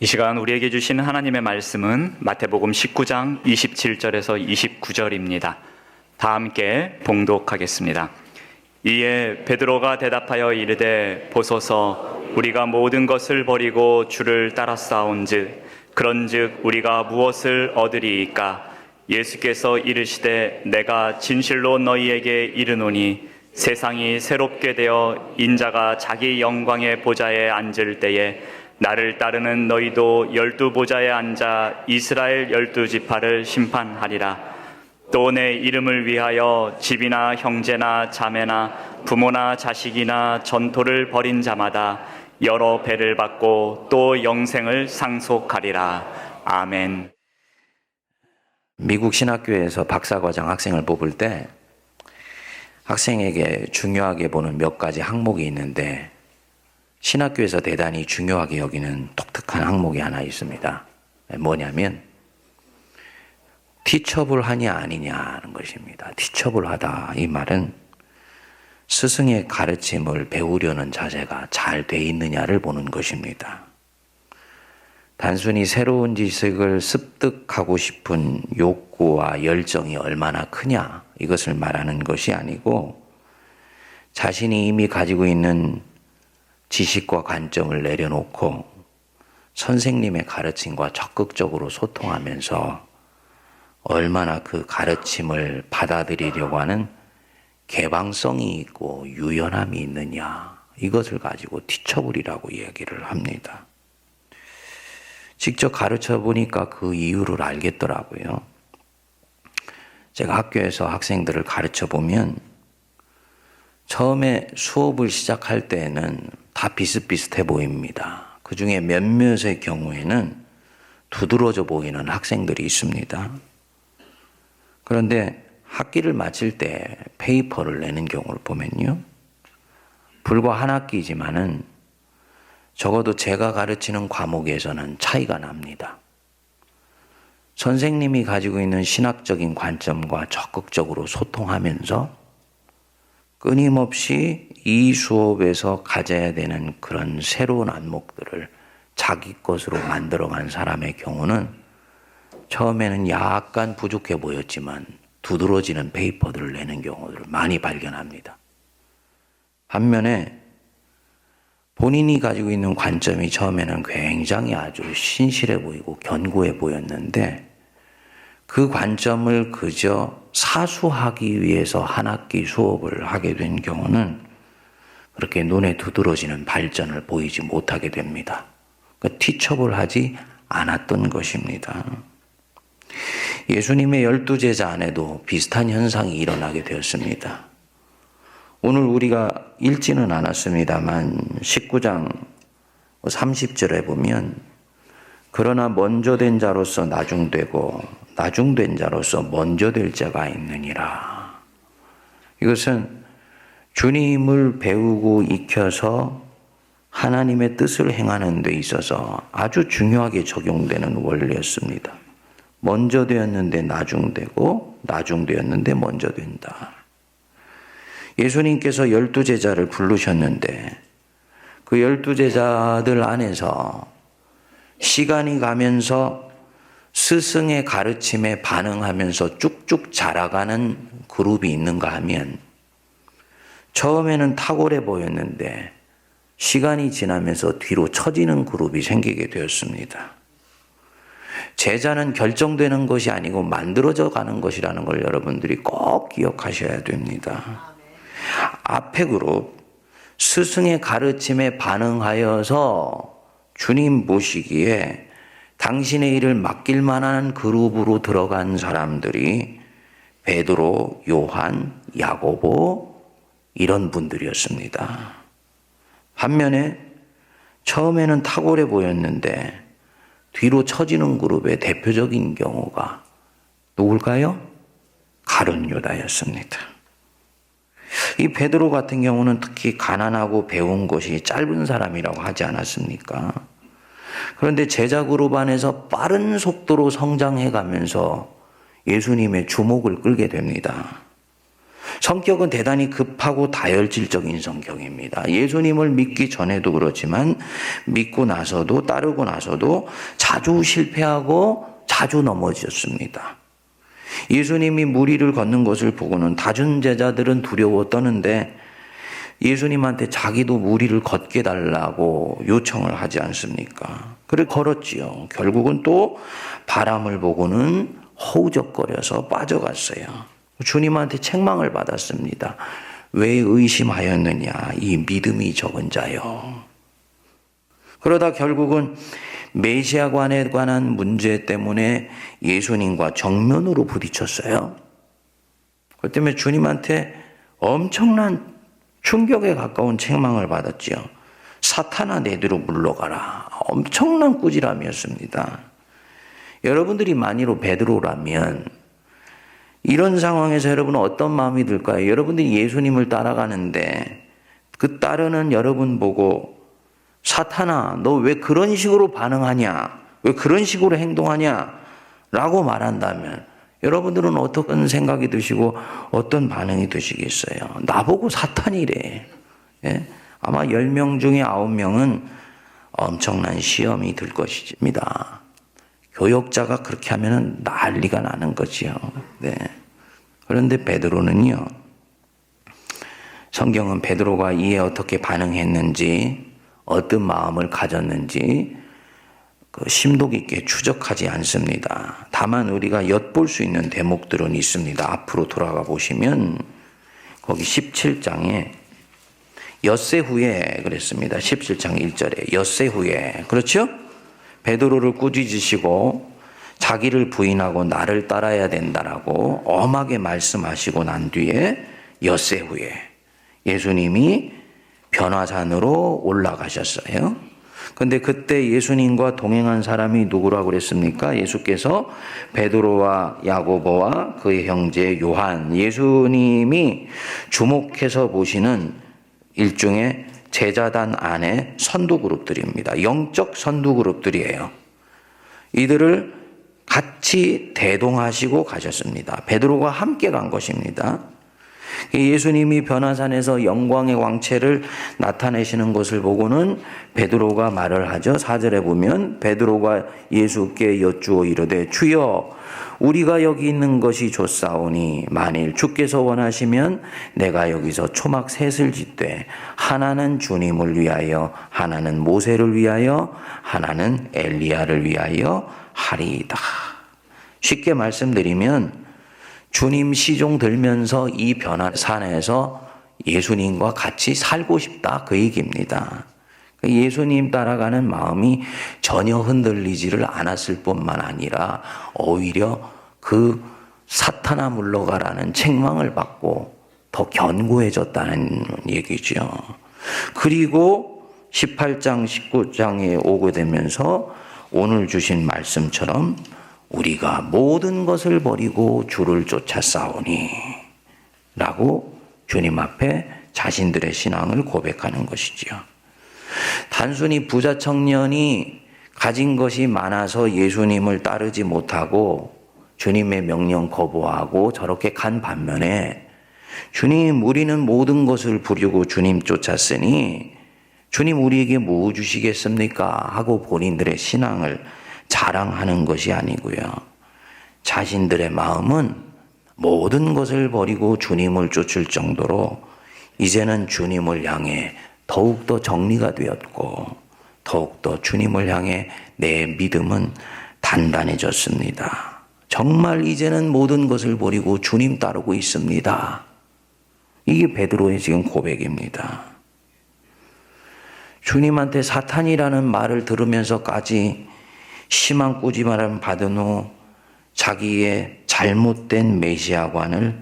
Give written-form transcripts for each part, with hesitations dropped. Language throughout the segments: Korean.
이 시간 우리에게 주신 하나님의 말씀은 마태복음 19장 27절에서 29절입니다. 다 함께 봉독하겠습니다. 이에 베드로가 대답하여 이르되 보소서 우리가 모든 것을 버리고 주를 따랐사온즉 그런즉 우리가 무엇을 얻으리이까? 예수께서 이르시되 내가 진실로 너희에게 이르노니 세상이 새롭게 되어 인자가 자기 영광의 보좌에 앉을 때에 나를 따르는 너희도 12보좌에 앉아 이스라엘 12지파를 심판하리라. 또 내 이름을 위하여 집이나 형제나 자매나 부모나 자식이나 전토를 벌인 자마다 여러 배를 받고 또 영생을 상속하리라. 아멘. 미국 신학교에서 박사과정 학생을 뽑을 때 학생에게 중요하게 보는 몇 가지 항목이 있는데 신학교에서 대단히 중요하게 여기는 독특한 항목이 하나 있습니다. 뭐냐면 티처블하냐 아니냐는 것입니다. 티처블하다 이 말은 스승의 가르침을 배우려는 자세가 잘 돼 있느냐를 보는 것입니다. 단순히 새로운 지식을 습득하고 싶은 욕구와 열정이 얼마나 크냐 이것을 말하는 것이 아니고 자신이 이미 가지고 있는 지식과 관점을 내려놓고 선생님의 가르침과 적극적으로 소통하면서 얼마나 그 가르침을 받아들이려고 하는 개방성이 있고 유연함이 있느냐 이것을 가지고 티처블이라고 이야기를 합니다. 직접 가르쳐 보니까 그 이유를 알겠더라고요. 제가 학교에서 학생들을 가르쳐 보면 처음에 수업을 시작할 때에는 다 비슷비슷해 보입니다. 그 중에 몇몇의 경우에는 두드러져 보이는 학생들이 있습니다. 그런데 학기를 마칠 때 페이퍼를 내는 경우를 보면요. 불과 한 학기이지만은 적어도 제가 가르치는 과목에서는 차이가 납니다. 선생님이 가지고 있는 신학적인 관점과 적극적으로 소통하면서 끊임없이 이 수업에서 가져야 되는 그런 새로운 안목들을 자기 것으로 만들어간 사람의 경우는 처음에는 약간 부족해 보였지만 두드러지는 페이퍼들을 내는 경우들을 많이 발견합니다. 반면에 본인이 가지고 있는 관점이 처음에는 굉장히 아주 신실해 보이고 견고해 보였는데 그 관점을 그저 사수하기 위해서 한 학기 수업을 하게 된 경우는 그렇게 눈에 두드러지는 발전을 보이지 못하게 됩니다. 티처블하지 않았던 것입니다. 예수님의 12제자 안에도 비슷한 현상이 일어나게 되었습니다. 오늘 우리가 읽지는 않았습니다만 19장 30절에 보면 그러나 먼저 된 자로서 나중되고 나중된 자로서 먼저 될 자가 있느니라. 이것은 주님을 배우고 익혀서 하나님의 뜻을 행하는 데 있어서 아주 중요하게 적용되는 원리였습니다. 먼저 되었는데 나중되고 나중되었는데 먼저 된다. 예수님께서 12제자를 부르셨는데 그 12제자들 안에서 시간이 가면서 스승의 가르침에 반응하면서 쭉쭉 자라가는 그룹이 있는가 하면 처음에는 탁월해 보였는데 시간이 지나면서 뒤로 처지는 그룹이 생기게 되었습니다. 제자는 결정되는 것이 아니고 만들어져 가는 것이라는 걸 여러분들이 꼭 기억하셔야 됩니다. 앞에 그룹, 스승의 가르침에 반응하여서 주님 보시기에 당신의 일을 맡길 만한 그룹으로 들어간 사람들이 베드로, 요한, 야고보 이런 분들이었습니다. 반면에 처음에는 탁월해 보였는데 뒤로 처지는 그룹의 대표적인 경우가 누굴까요? 가룟 유다였습니다. 이 베드로 같은 경우는 특히 가난하고 배운 것이 짧은 사람이라고 하지 않았습니까? 그런데 제자 그룹 안에서 빠른 속도로 성장해 가면서 예수님의 주목을 끌게 됩니다. 성격은 대단히 급하고 다혈질적인 성격입니다. 예수님을 믿기 전에도 그렇지만 믿고 나서도 따르고 나서도 자주 실패하고 자주 넘어졌습니다. 예수님이 무리를 걷는 것을 보고는 다른 제자들은 두려워 떠는데 예수님한테 자기도 무리를 걷게 달라고 요청을 하지 않습니까? 그래 걸었지요. 결국은 또 바람을 보고는 허우적거려서 빠져갔어요. 주님한테 책망을 받았습니다. 왜 의심하였느냐 이 믿음이 적은 자요. 그러다 결국은 메시아관에 관한 문제 때문에 예수님과 정면으로 부딪혔어요. 그 때문에 주님한테 엄청난 충격에 가까운 책망을 받았지요. 사탄아 내 뒤로 물러가라. 엄청난 꾸지람이었습니다. 여러분들이 만일로 베드로라면 이런 상황에서 여러분은 어떤 마음이 들까요? 여러분들이 예수님을 따라가는데 그 따르는 여러분 보고 사탄아 너 왜 그런 식으로 반응하냐? 왜 그런 식으로 행동하냐? 라고 말한다면 여러분들은 어떤 생각이 드시고 어떤 반응이 드시겠어요? 나보고 사탄이래. 예? 아마 10명 중에 9명은 엄청난 시험이 들 것입니다. 교역자가 그렇게 하면 난리가 나는 거지요. 네. 그런데 베드로는요, 성경은 베드로가 이에 어떻게 반응했는지, 어떤 마음을 가졌는지 심도 깊게 추적하지 않습니다. 다만 우리가 엿볼 수 있는 대목들은 있습니다. 앞으로 돌아가 보시면 거기 17장에 엿새 후에 그랬습니다. 17장 1절에 엿새 후에 그렇죠? 베드로를 꾸짖으시고 자기를 부인하고 나를 따라야 된다라고 엄하게 말씀하시고 난 뒤에 엿새 후에 예수님이 변화산으로 올라가셨어요. 그런데 그때 예수님과 동행한 사람이 누구라고 그랬습니까? 예수께서 베드로와 야고보와 그의 형제 요한, 예수님이 주목해서 보시는 일종의 제자단 안에 선두 그룹들입니다. 영적 선두 그룹들이에요. 이들을 같이 대동하시고 가셨습니다. 베드로가 함께 간 것입니다. 예수님이 변화산에서 영광의 왕체를 나타내시는 것을 보고는 베드로가 말을 하죠. 4절에 보면 베드로가 예수께 여쭈어 이르되 주여 우리가 여기 있는 것이 좋사오니 만일 주께서 원하시면 내가 여기서 초막 셋을 짓되 하나는 주님을 위하여 하나는 모세를 위하여 하나는 엘리야를 위하여 하리이다. 쉽게 말씀드리면 주님 시종 들면서 이 변화산에서 예수님과 같이 살고 싶다 그 얘기입니다. 예수님 따라가는 마음이 전혀 흔들리지를 않았을 뿐만 아니라 오히려 그 사탄아 물러가라는 책망을 받고 더 견고해졌다는 얘기죠. 그리고 18장 19장에 오게 되면서 오늘 주신 말씀처럼 우리가 모든 것을 버리고 주를 쫓아 싸우니 라고 주님 앞에 자신들의 신앙을 고백하는 것이지요. 단순히 부자 청년이 가진 것이 많아서 예수님을 따르지 못하고 주님의 명령 거부하고 저렇게 간 반면에 주님 우리는 모든 것을 부리고 주님 쫓았으니 주님 우리에게 뭐 주시겠습니까? 하고 본인들의 신앙을 자랑하는 것이 아니고요. 자신들의 마음은 모든 것을 버리고 주님을 쫓을 정도로 이제는 주님을 향해 더욱더 정리가 되었고 더욱더 주님을 향해 내 믿음은 단단해졌습니다. 정말 이제는 모든 것을 버리고 주님 따르고 있습니다. 이게 베드로의 지금 고백입니다. 주님한테 사탄이라는 말을 들으면서까지 심한 꾸지람을 받은 후 자기의 잘못된 메시아관을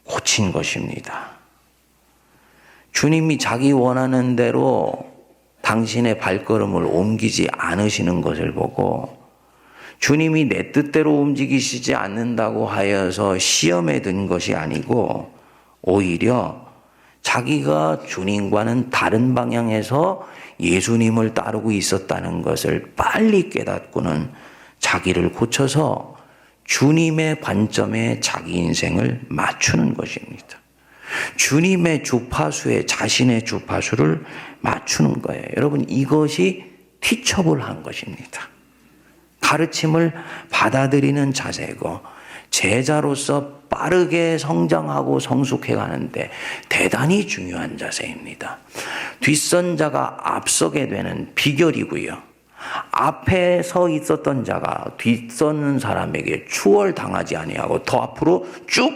고친 것입니다. 주님이 자기 원하는 대로 당신의 발걸음을 옮기지 않으시는 것을 보고 주님이 내 뜻대로 움직이시지 않는다고 하여서 시험에 든 것이 아니고 오히려 자기가 주님과는 다른 방향에서 예수님을 따르고 있었다는 것을 빨리 깨닫고는 자기를 고쳐서 주님의 관점에 자기 인생을 맞추는 것입니다. 주님의 주파수에 자신의 주파수를 맞추는 거예요. 여러분, 이것이 티처블한 것입니다. 가르침을 받아들이는 자세고 제자로서 빠르게 성장하고 성숙해 가는데 대단히 중요한 자세입니다. 뒷선자가 앞서게 되는 비결이고요. 앞에 서 있었던 자가 뒷서는 사람에게 추월당하지 아니하고 더 앞으로 쭉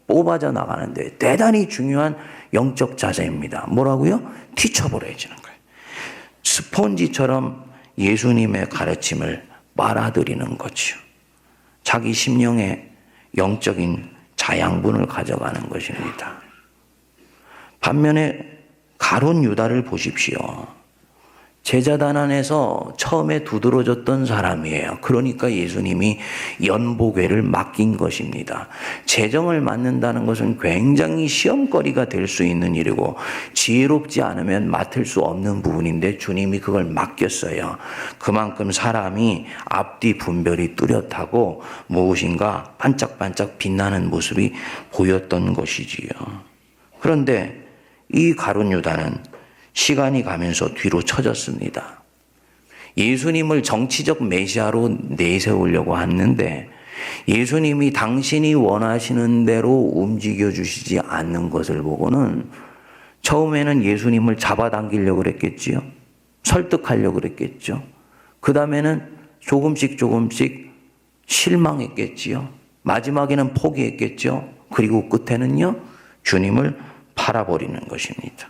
뽑아져 나가는데 대단히 중요한 영적 자세입니다. 뭐라고요? 티처블해지는 거예요. 스폰지처럼 예수님의 가르침을 빨아들이는 거죠. 자기 심령의 영적인 자양분을 가져가는 것입니다. 반면에 가룟 유다를 보십시오. 제자단 안에서 처음에 두드러졌던 사람이에요. 그러니까 예수님이 연보궤를 맡긴 것입니다. 재정을 맡는다는 것은 굉장히 시험거리가 될 수 있는 일이고 지혜롭지 않으면 맡을 수 없는 부분인데 주님이 그걸 맡겼어요. 그만큼 사람이 앞뒤 분별이 뚜렷하고 무엇인가 반짝반짝 빛나는 모습이 보였던 것이지요. 그런데 이 가룟 유다는 시간이 가면서 뒤로 처졌습니다. 예수님을 정치적 메시아로 내세우려고 했는데 예수님이 당신이 원하시는 대로 움직여 주시지 않는 것을 보고는 처음에는 예수님을 잡아당기려고 그랬겠지요. 설득하려고 그랬겠죠. 그 다음에는 조금씩 실망했겠지요. 마지막에는 포기했겠죠. 그리고 끝에는요, 주님을 팔아버리는 것입니다.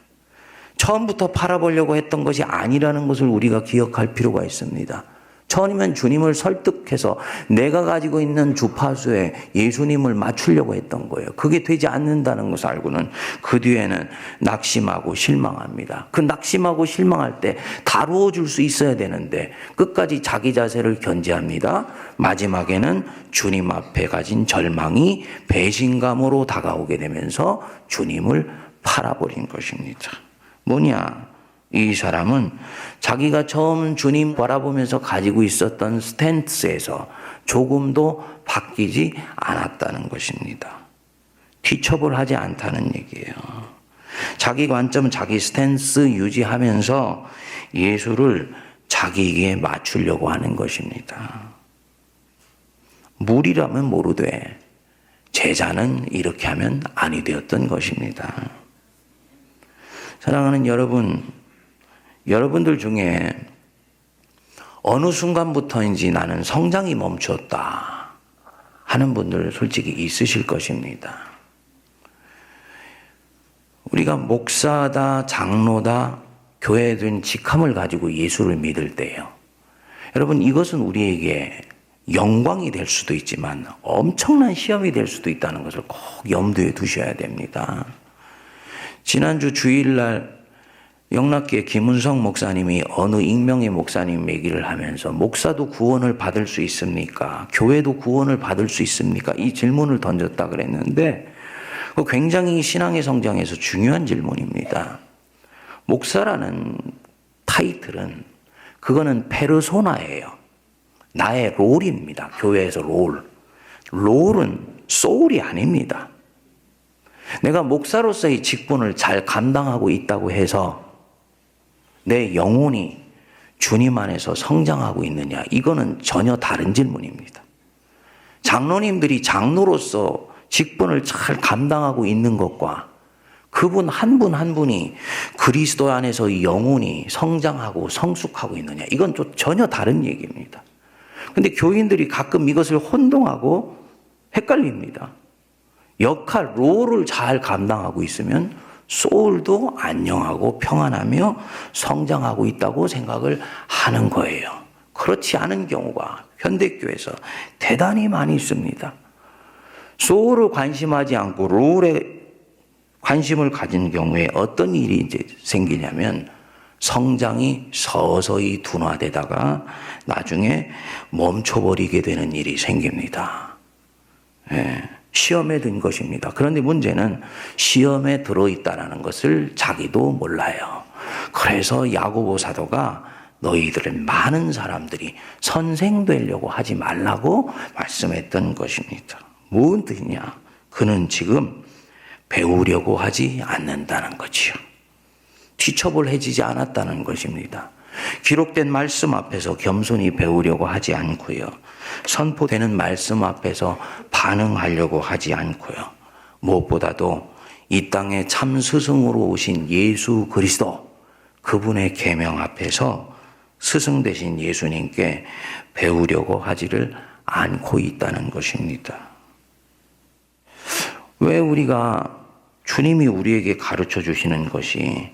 처음부터 팔아보려고 했던 것이 아니라는 것을 우리가 기억할 필요가 있습니다. 처음이면 주님을 설득해서 내가 가지고 있는 주파수에 예수님을 맞추려고 했던 거예요. 그게 되지 않는다는 것을 알고는 그 뒤에는 낙심하고 실망합니다. 그 낙심하고 실망할 때 다루어 줄 수 있어야 되는데 끝까지 자기 자세를 견제합니다. 마지막에는 주님 앞에 가진 절망이 배신감으로 다가오게 되면서 주님을 팔아버린 것입니다. 뭐냐? 이 사람은 자기가 처음 주님 바라보면서 가지고 있었던 스탠스에서 조금도 바뀌지 않았다는 것입니다. 티처블하지 않다는 얘기예요. 자기 관점, 자기 스탠스 유지하면서 예수를 자기에게 맞추려고 하는 것입니다. 무리라면 모르되 제자는 이렇게 하면 아니 되었던 것입니다. 사랑하는 여러분, 여러분들 중에 어느 순간부터인지 나는 성장이 멈췄다 하는 분들 솔직히 있으실 것입니다. 우리가 목사다, 장로다, 교회에 든 직함을 가지고 예수를 믿을 때요. 여러분, 이것은 우리에게 영광이 될 수도 있지만 엄청난 시험이 될 수도 있다는 것을 꼭 염두에 두셔야 됩니다. 지난주 주일날 영락교회 김은성 목사님이 어느 익명의 목사님 얘기를 하면서 목사도 구원을 받을 수 있습니까? 교회도 구원을 받을 수 있습니까? 이 질문을 던졌다 그랬는데 굉장히 신앙의 성장에서 중요한 질문입니다. 목사라는 타이틀은 그거는 페르소나예요. 나의 롤입니다. 교회에서 롤. 롤은 소울이 아닙니다. 내가 목사로서의 직분을 잘 감당하고 있다고 해서 내 영혼이 주님 안에서 성장하고 있느냐? 이거는 전혀 다른 질문입니다. 장로님들이 장로로서 직분을 잘 감당하고 있는 것과 그분 한 분 한 분이 그리스도 안에서 영혼이 성장하고 성숙하고 있느냐? 이건 또 전혀 다른 얘기입니다. 근데 교인들이 가끔 이것을 혼동하고 헷갈립니다. 역할, 롤을 잘 감당하고 있으면 소울도 안녕하고 평안하며 성장하고 있다고 생각을 하는 거예요. 그렇지 않은 경우가 현대교회에서 대단히 많이 있습니다. 소울을 관심하지 않고 롤에 관심을 가진 경우에 어떤 일이 이제 생기냐면 성장이 서서히 둔화되다가 나중에 멈춰버리게 되는 일이 생깁니다. 예. 시험에 든 것입니다. 그런데 문제는 시험에 들어있다는 것을 자기도 몰라요. 그래서 야고보 사도가 너희들의 많은 사람들이 선생 되려고 하지 말라고 말씀했던 것입니다. 무슨 뜻이냐? 그는 지금 배우려고 하지 않는다는 거지요. 티처블해지지 않았다는 것입니다. 기록된 말씀 앞에서 겸손히 배우려고 하지 않고요. 선포되는 말씀 앞에서 반응하려고 하지 않고요. 무엇보다도 이 땅에 참 스승으로 오신 예수 그리스도, 그분의 계명 앞에서 스승 되신 예수님께 배우려고 하지를 않고 있다는 것입니다. 왜 우리가 주님이 우리에게 가르쳐 주시는 것이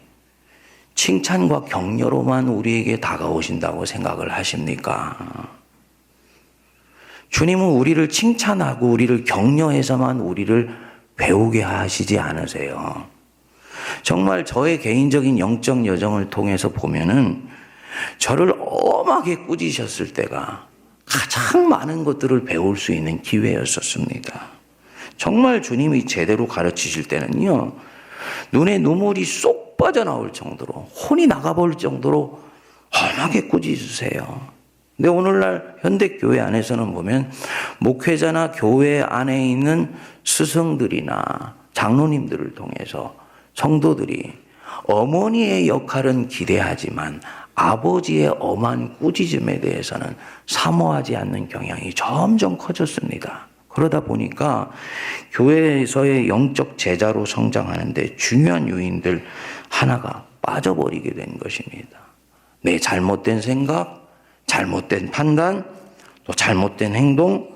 칭찬과 격려로만 우리에게 다가오신다고 생각을 하십니까? 주님은 우리를 칭찬하고 우리를 격려해서만 우리를 배우게 하시지 않으세요. 정말 저의 개인적인 영적 여정을 통해서 보면은 저를 엄하게 꾸짖으셨을 때가 가장 많은 것들을 배울 수 있는 기회였었습니다. 정말 주님이 제대로 가르치실 때는요, 눈에 눈물이 쏙 빠져나올 정도로, 혼이 나가버릴 정도로 험하게 꾸짖으세요. 근데 오늘날 현대교회 안에서는 보면 목회자나 교회 안에 있는 스승들이나 장로님들을 통해서 성도들이 어머니의 역할은 기대하지만 아버지의 엄한 꾸짖음에 대해서는 사모하지 않는 경향이 점점 커졌습니다. 그러다 보니까 교회에서의 영적 제자로 성장하는데 중요한 요인들 하나가 빠져버리게 된 것입니다. 내 잘못된 생각, 잘못된 판단, 또 잘못된 행동,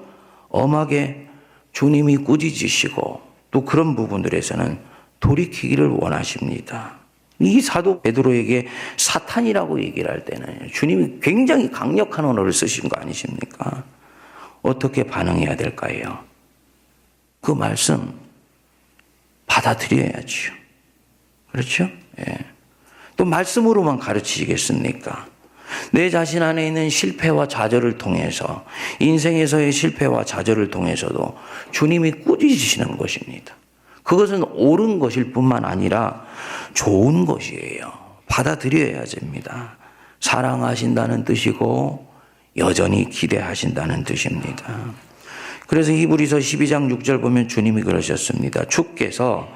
엄하게 주님이 꾸짖으시고 또 그런 부분들에서는 돌이키기를 원하십니다. 이 사도 베드로에게 사탄이라고 얘기를 할 때는 주님이 굉장히 강력한 언어를 쓰신 거 아니십니까? 어떻게 반응해야 될까요? 그 말씀 받아들여야지요. 그렇죠? 예. 또 말씀으로만 가르치시겠습니까? 내 자신 안에 있는 실패와 좌절을 통해서, 인생에서의 실패와 좌절을 통해서도 주님이 꾸짖으시는 것입니다. 그것은 옳은 것일 뿐만 아니라 좋은 것이에요. 받아들여야 됩니다. 사랑하신다는 뜻이고 여전히 기대하신다는 뜻입니다. 그래서 히브리서 12장 6절 보면 주님이 그러셨습니다. 주께서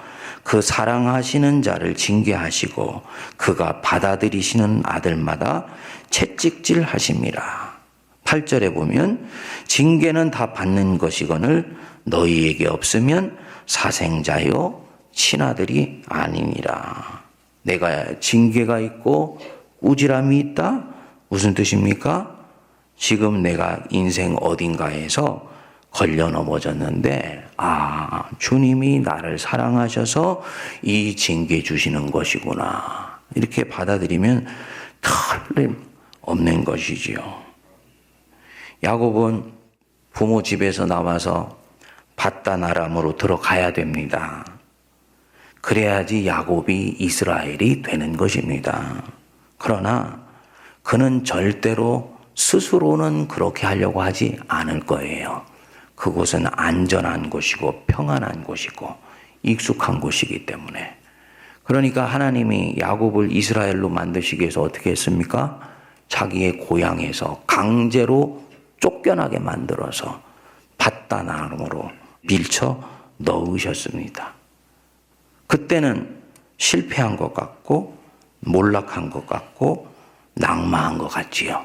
그 사랑하시는 자를 징계하시고 그가 받아들이시는 아들마다 채찍질 하심이라. 8절에 보면 징계는 다 받는 것이거늘 너희에게 없으면 사생자요 친아들이 아니니라. 내가 징계가 있고 꾸지람이 있다? 무슨 뜻입니까? 지금 내가 인생 어딘가에서 걸려 넘어졌는데 주님이 나를 사랑하셔서 이 징계 주시는 것이구나. 이렇게 받아들이면 틀림없는 것이지요. 야곱은 부모 집에서 나와서 밧단 아람으로 들어가야 됩니다. 그래야지 야곱이 이스라엘이 되는 것입니다. 그러나 그는 절대로 스스로는 그렇게 하려고 하지 않을 거예요. 그곳은 안전한 곳이고 평안한 곳이고 익숙한 곳이기 때문에. 그러니까 하나님이 야곱을 이스라엘로 만드시기 위해서 어떻게 했습니까? 자기의 고향에서 강제로 쫓겨나게 만들어서 밧단 아람으로 밀쳐 넣으셨습니다. 그때는 실패한 것 같고 몰락한 것 같고 낙마한 것 같지요.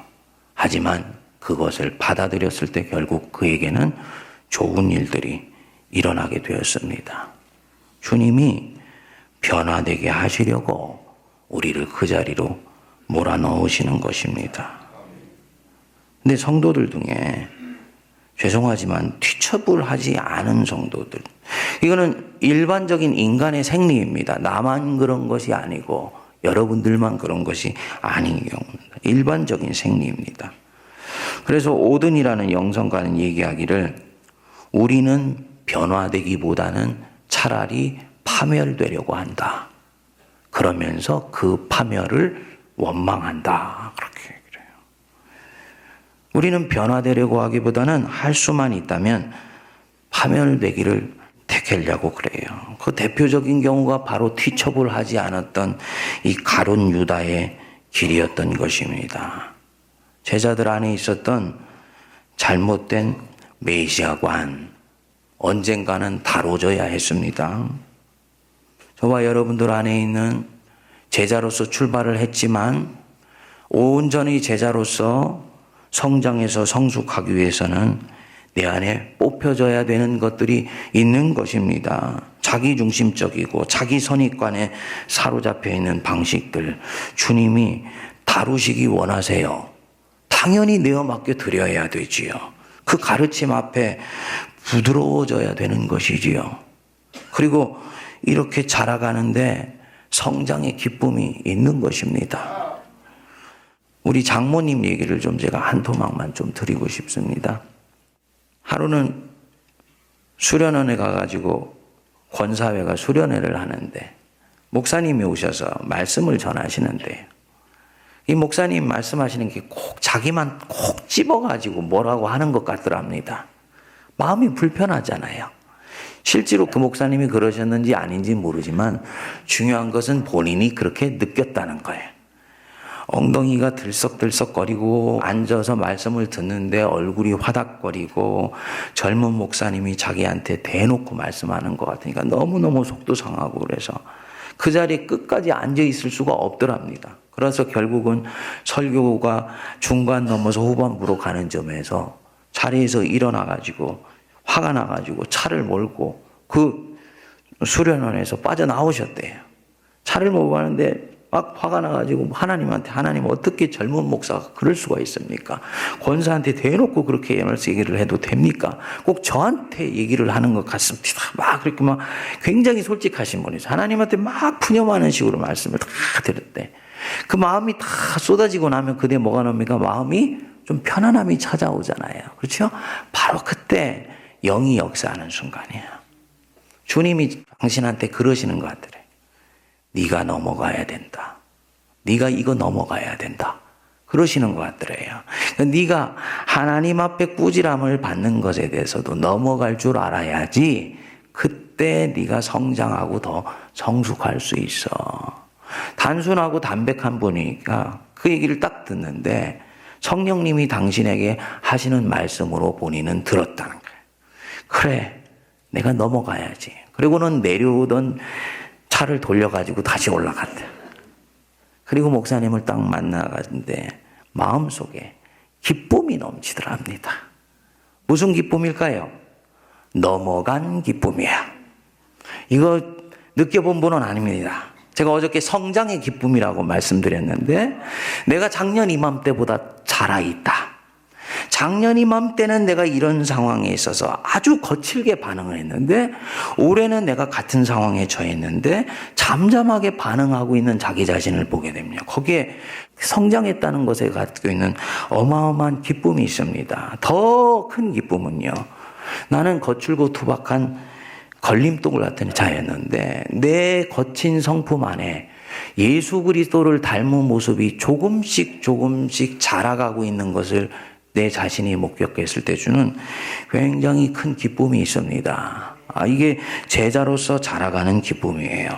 하지만 그것을 받아들였을 때 결국 그에게는 좋은 일들이 일어나게 되었습니다. 주님이 변화되게 하시려고 우리를 그 자리로 몰아넣으시는 것입니다. 근데 성도들 중에 죄송하지만 티처블하지 않은 성도들, 이거는 일반적인 인간의 생리입니다. 나만 그런 것이 아니고 여러분들만 그런 것이 아닌 경우입니다. 일반적인 생리입니다. 그래서 오든이라는 영성가는 얘기하기를 우리는 변화되기보다는 차라리 파멸되려고 한다. 그러면서 그 파멸을 원망한다. 그렇게 그래요. 우리는 변화되려고 하기보다는 할 수만 있다면 파멸되기를 택하려고 그래요. 그 대표적인 경우가 바로 티처블하지 않았던 이 가룟 유다의 길이었던 것입니다. 제자들 안에 있었던 잘못된 메시아관, 언젠가는 다뤄져야 했습니다. 저와 여러분들 안에 있는 제자로서 출발을 했지만 온전히 제자로서 성장해서 성숙하기 위해서는 내 안에 뽑혀져야 되는 것들이 있는 것입니다. 자기중심적이고 자기 선입관에 사로잡혀 있는 방식들, 주님이 다루시기 원하세요. 당연히 내어 맡겨 드려야 되지요. 그 가르침 앞에 부드러워져야 되는 것이지요. 그리고 이렇게 자라가는데 성장의 기쁨이 있는 것입니다. 우리 장모님 얘기를 좀 제가 한 토막만 좀 드리고 싶습니다. 하루는 수련원에 가가지고 권사회가 수련회를 하는데 목사님이 오셔서 말씀을 전하시는데요. 이 목사님 말씀하시는 게 꼭 자기만 콕 집어가지고 뭐라고 하는 것 같더랍니다. 마음이 불편하잖아요. 실제로 그 목사님이 그러셨는지 아닌지 모르지만 중요한 것은 본인이 그렇게 느꼈다는 거예요. 엉덩이가 들썩들썩거리고 앉아서 말씀을 듣는데 얼굴이 화닥거리고 젊은 목사님이 자기한테 대놓고 말씀하는 것 같으니까 너무너무 속도 상하고 그래서 그 자리에 끝까지 앉아 있을 수가 없더랍니다. 그래서 결국은 설교가 중간 넘어서 후반부로 가는 점에서 자리에서 일어나가지고 화가 나가지고 차를 몰고 그 수련원에서 빠져나오셨대요. 차를 몰고 가는데 막 화가 나가지고 하나님한테 하나님 어떻게 젊은 목사가 그럴 수가 있습니까? 권사한테 대놓고 그렇게 얘기를 해도 됩니까? 꼭 저한테 얘기를 하는 것 같습니다. 막 그렇게 막 굉장히 솔직하신 분이죠. 하나님한테 막 푸념하는 식으로 말씀을 다 드렸대. 그 마음이 다 쏟아지고 나면 그때 뭐가 납니까? 마음이 좀 편안함이 찾아오잖아요. 그렇죠? 바로 그때 영이 역사하는 순간이에요. 주님이 당신한테 그러시는 것 같더래. 네가 넘어가야 된다. 네가 이거 넘어가야 된다. 그러시는 것 같더래요. 네가 하나님 앞에 꾸지람을 받는 것에 대해서도 넘어갈 줄 알아야지 그때 네가 성장하고 더 성숙할 수 있어. 단순하고 담백한 분이니까 그 얘기를 딱 듣는데 성령님이 당신에게 하시는 말씀으로 본인은 들었다는 거예요. 그래, 내가 넘어가야지. 그리고는 내려오던 차를 돌려가지고 다시 올라갔대. 그리고 목사님을 딱 만나가는데 마음속에 기쁨이 넘치더랍니다. 무슨 기쁨일까요? 넘어간 기쁨이야. 이거 느껴본 분은 아닙니다. 제가 어저께 성장의 기쁨이라고 말씀드렸는데 내가 작년 이맘때보다 자라있다. 작년 이맘때는 내가 이런 상황에 있어서 아주 거칠게 반응을 했는데 올해는 내가 같은 상황에 처했는데 잠잠하게 반응하고 있는 자기 자신을 보게 됩니다. 거기에 성장했다는 것에 갖고 있는 어마어마한 기쁨이 있습니다. 더 큰 기쁨은요. 나는 거칠고 투박한 걸림돌 같은 자였는데 내 거친 성품 안에 예수 그리스도를 닮은 모습이 조금씩 자라가고 있는 것을 내 자신이 목격했을 때 주는 굉장히 큰 기쁨이 있습니다. 이게 제자로서 자라가는 기쁨이에요.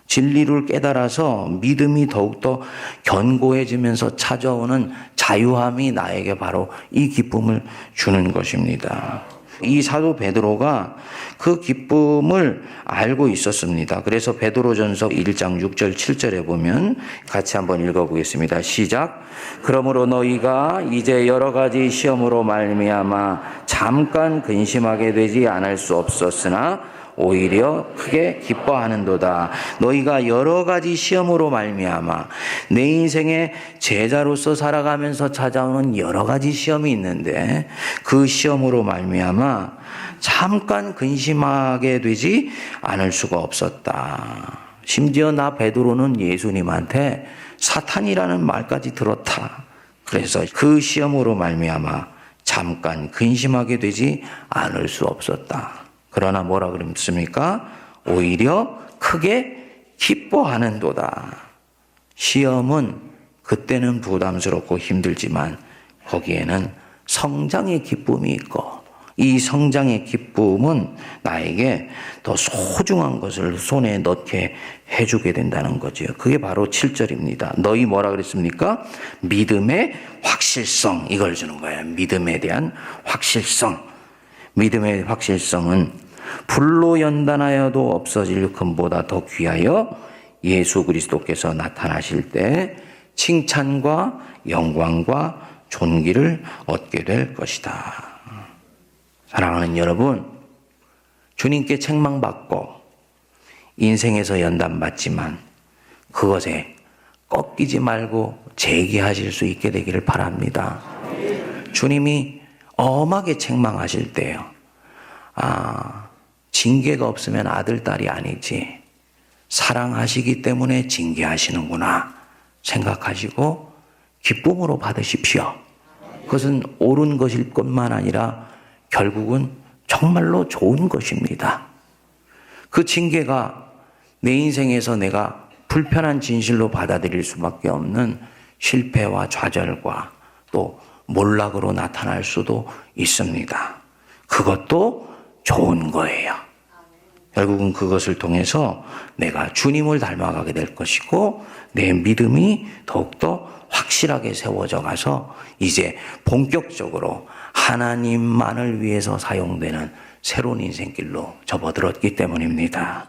진리를 깨달아서 믿음이 더욱더 견고해지면서 찾아오는 자유함이 나에게 바로 이 기쁨을 주는 것입니다. 이 사도 베드로가 그 기쁨을 알고 있었습니다. 그래서 베드로전서 1장 6절 7절에 보면 같이 한번 읽어보겠습니다. 시작. 그러므로 너희가 이제 여러 가지 시험으로 말미암아 잠깐 근심하게 되지 않을 수 없었으나 오히려 크게 기뻐하는도다. 너희가 여러 가지 시험으로 말미암아 내 인생에 제자로서 살아가면서 찾아오는 여러 가지 시험이 있는데 그 시험으로 말미암아 잠깐 근심하게 되지 않을 수가 없었다. 심지어 나 베드로는 예수님한테 사탄이라는 말까지 들었다. 그래서 그 시험으로 말미암아 잠깐 근심하게 되지 않을 수 없었다. 그러나 뭐라 그랬습니까? 오히려 크게 기뻐하는도다. 시험은 그때는 부담스럽고 힘들지만 거기에는 성장의 기쁨이 있고 이 성장의 기쁨은 나에게 더 소중한 것을 손에 넣게 해주게 된다는 거죠. 그게 바로 7절입니다. 너희 뭐라 그랬습니까? 믿음의 확실성, 이걸 주는 거예요. 믿음에 대한 확실성. 믿음의 확실성은 불로 연단하여도 없어질 금보다 더 귀하여 예수 그리스도께서 나타나실 때 칭찬과 영광과 존귀를 얻게 될 것이다. 사랑하는 여러분, 주님께 책망받고 인생에서 연단받지만 그것에 꺾이지 말고 재기하실 수 있게 되기를 바랍니다. 주님이 엄하게 책망하실 때요. 징계가 없으면 아들, 딸이 아니지. 사랑하시기 때문에 징계하시는구나 생각하시고 기쁨으로 받으십시오. 그것은 옳은 것일 것만 아니라 결국은 정말로 좋은 것입니다. 그 징계가 내 인생에서 내가 불편한 진실로 받아들일 수밖에 없는 실패와 좌절과 또 몰락으로 나타날 수도 있습니다. 그것도 좋은 거예요. 결국은 그것을 통해서 내가 주님을 닮아가게 될 것이고 내 믿음이 더욱더 확실하게 세워져 가서 이제 본격적으로 하나님만을 위해서 사용되는 새로운 인생길로 접어들었기 때문입니다.